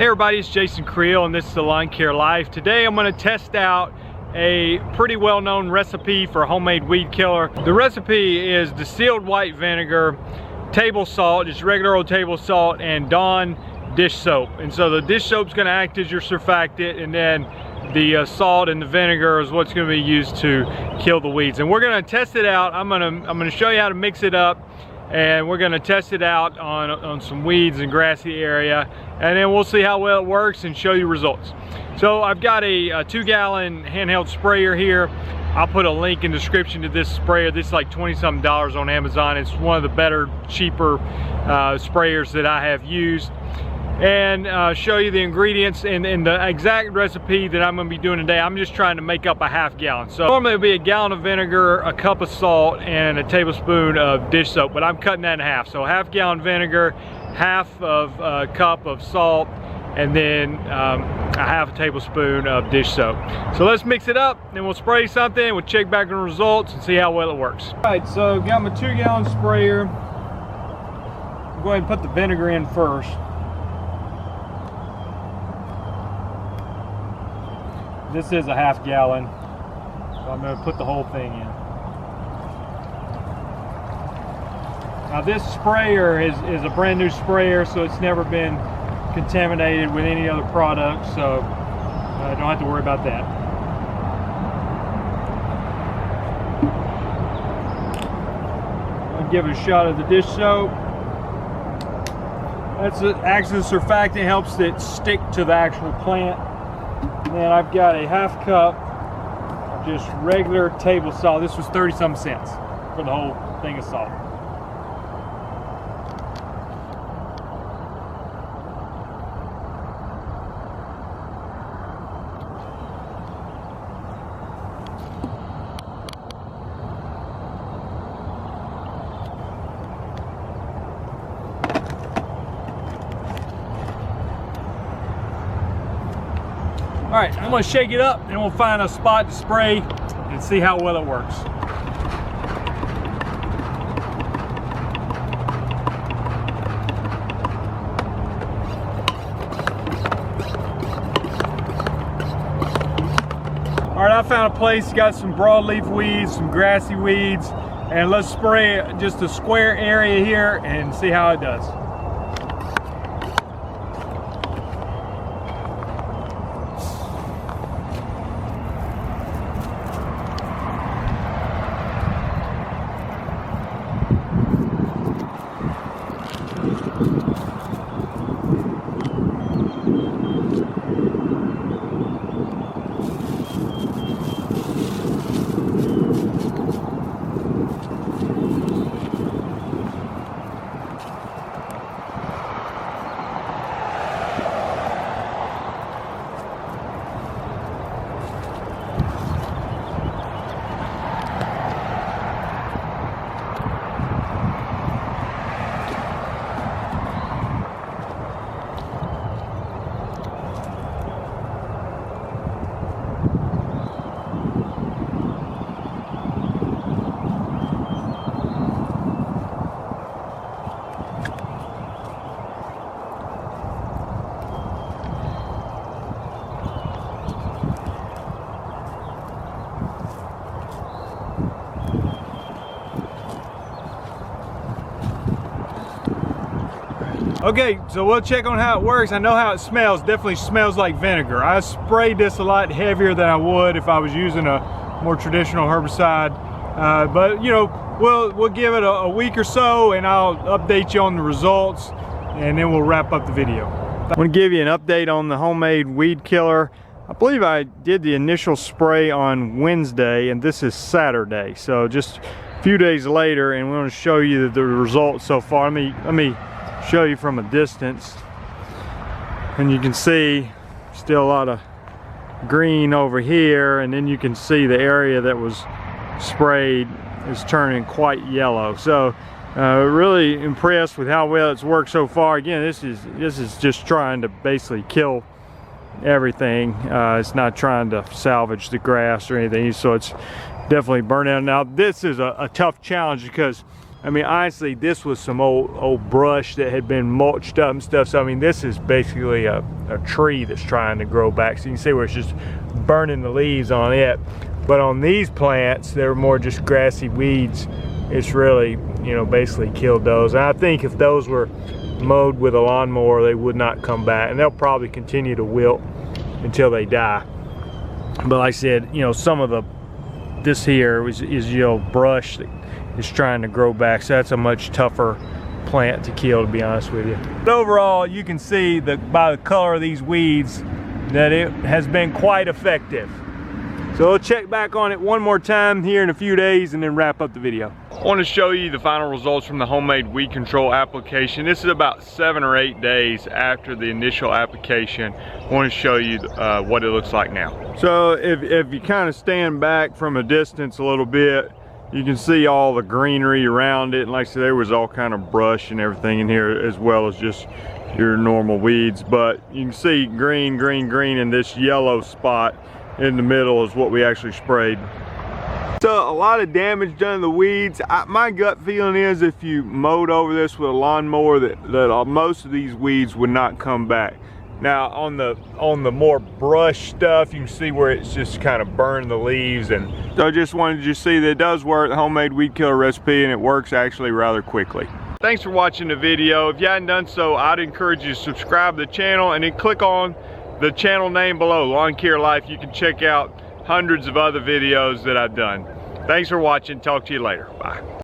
Hey everybody, it's Jason Creel and this is the Lawn Care Life. Today I'm going to test out a pretty well-known recipe for a homemade weed killer. The recipe is distilled white vinegar, table salt, just regular old table salt, and Dawn dish soap. And so the dish soap's going to act as your surfactant, and then the salt and the vinegar is what's going to be used to kill the weeds. And we're going to test it out. I'm going to show you how to mix it up, and we're going to test it out on some weeds and grassy area, and then we'll see how well it works and show you results. So I've got a 2-gallon handheld sprayer here. I'll put a link in the description to this sprayer. This is like $20-something on Amazon. It's one of the better, cheaper sprayers that I have used. And show you the ingredients and the exact recipe that I'm going to be doing today. I'm just trying to make up a ½ gallon. So normally it would be 1 gallon of vinegar, a cup of salt, and a tablespoon of dish soap, but I'm cutting that in half. So ½ gallon vinegar, half of a cup of salt, and then a ½ tablespoon of dish soap. So let's mix it up, then we'll spray something, we'll check back on the results and see how well it works. All right, so got my 2-gallon sprayer. I'll go ahead and put the vinegar in first. This is a ½ gallon, so I'm going to put the whole thing in. Now this sprayer is a brand new sprayer, so it's never been contaminated with any other product, so I don't have to worry about that. I'll give it a shot of the dish soap. Acts as a surfactant, helps it stick to the actual plant. And then I've got a ½ cup of just regular table salt. This was 30-something cents for the whole thing of salt. All right, I'm gonna shake it up and we'll find a spot to spray and see how well it works. All right, I found a place, got some broadleaf weeds, some grassy weeds, and let's spray just a square area here and see how it does. Okay, so we'll check on how it works. I know how it smells. Definitely smells like vinegar. I sprayed this a lot heavier than I would if I was using a more traditional herbicide. But you know, we'll give it a week or so and I'll update you on the results, and then we'll wrap up the video. I want to give you an update on the homemade weed killer. I believe I did the initial spray on Wednesday and this is Saturday. So just a few days later, and we want to show you the results so far. Let me show you from a distance, and you can see still a lot of green over here, and then you can see the area that was sprayed is turning quite yellow. So really impressed with how well it's worked so far. Again, this is just trying to basically kill everything. It's not trying to salvage the grass or anything, so it's definitely burning out. Now this is a tough challenge because I mean, honestly, this was some old brush that had been mulched up and stuff. So I mean, this is basically a tree that's trying to grow back. So you can see where it's just burning the leaves on it. But on these plants, they're more just grassy weeds. It's really, you know, basically killed those. And I think if those were mowed with a lawnmower, they would not come back, and they'll probably continue to wilt until they die. But like I said, you know, some of this here is you know, brush that is trying to grow back, so that's a much tougher plant to kill, to be honest with you. But overall, you can see that by the color of these weeds that it has been quite effective. So we'll check back on it one more time here in a few days and then wrap up the video. I want to show you the final results from the homemade weed control application. This is about 7 or 8 days after the initial application. I want to show you what it looks like now. So if you kind of stand back from a distance a little bit, you can see all the greenery around it. And like I said, there was all kind of brush and everything in here, as well as just your normal weeds. But you can see green, green, green, and this yellow spot in the middle is what we actually sprayed. So a lot of damage done to the weeds. My gut feeling is if you mowed over this with a lawnmower that most of these weeds would not come back. Now on the more brush stuff, you can see where it's just kind of burned the leaves. And so I just wanted you to see that it does work, the homemade weed killer recipe, and it works actually rather quickly. Thanks for watching the video. If you hadn't done so, I'd encourage you to subscribe to the channel and then click on the channel name below, Lawn Care Life. You can check out hundreds of other videos that I've done. Thanks for watching. Talk to you later. Bye.